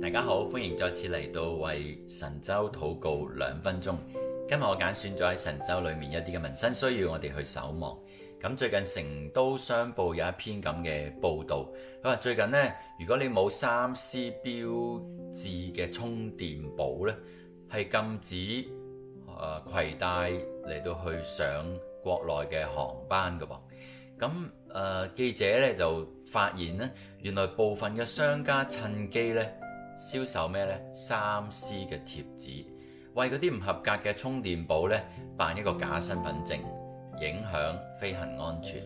大家好，歡迎再次嚟到為神州禱告2分鐘。今日我揀選咗喺神州裏面一啲嘅民生需要，我哋去守望。咁最近成都商報有一篇咁嘅報導，佢話最近呢，如果你冇3C 標誌嘅充電寶呢，係禁止攜帶嚟到去上國內嘅航班㗎噃。咁記者咧就發現呢，原來部分嘅商家趁機咧銷售咩呢 3C 嘅貼紙，為嗰啲唔合格嘅充電寶咧辦一個假身份證，影響飛行安全。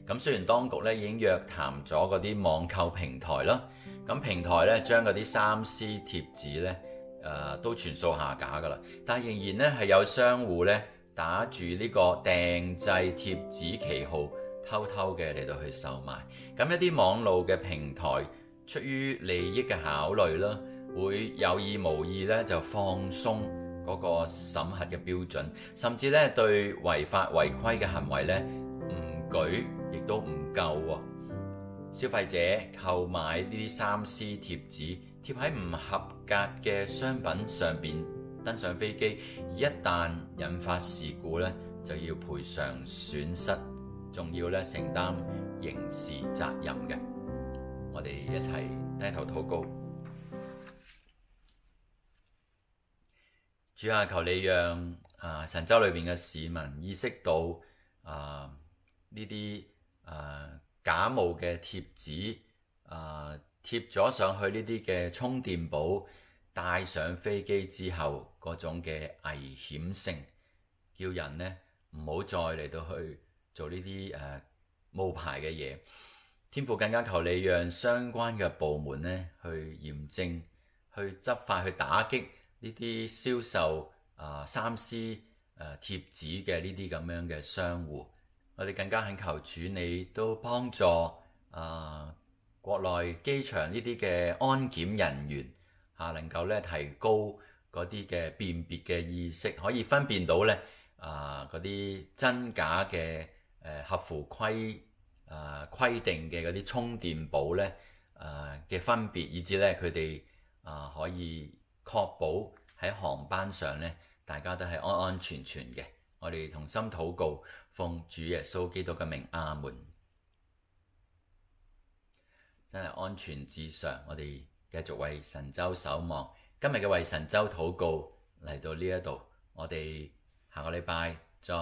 咁雖然當局咧已經約談咗嗰啲網購平台啦，咁平台咧將嗰啲 3C 貼紙咧都全數下架㗎啦，但係仍然咧係有商戶咧打住呢個訂製貼紙旗號，偷偷嘅嚟到去售賣。咁一啲網路嘅平台出於利益嘅考慮啦，會有意無意咧就放鬆嗰個審核嘅標準，甚至咧對違法違規嘅行為咧唔舉亦都唔夠喎。消費者購買呢啲 3C 貼紙貼喺唔合格嘅商品上邊登上飛機，而一旦引發事故咧就要賠償損失，仲要咧承擔刑事責任嘅。我哋一齊低頭禱告。主啊，求你讓神州裏邊嘅市民意識到呢啲假冒嘅貼紙貼咗上去呢啲嘅充電寶，帶上飛機之後嗰種嘅危險性，叫人呢唔好再嚟到去做呢啲冒牌嘅嘢。天父，更加求你讓相關嘅部門呢去嚴正、去執法、去打擊呢啲銷售3C 貼紙嘅呢啲咁樣嘅商戶。我哋更加懇求主你都幫助國內機場呢啲嘅安檢人員能夠咧提高嗰啲嘅辨別嘅意識，可以分辨到咧嗰啲真假嘅合乎規定嘅嗰啲充電寶咧嘅分別，以至咧佢哋可以確保喺航班上咧大家都係安安全全嘅。我哋同心禱告，奉主耶穌基督嘅名，阿門。真係安全至上，我哋繼續為神州守望。今日嘅為神州禱告嚟到呢一度，我哋下個禮拜再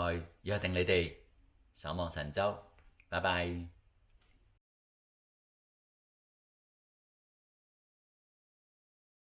約定你哋守望神州。拜拜。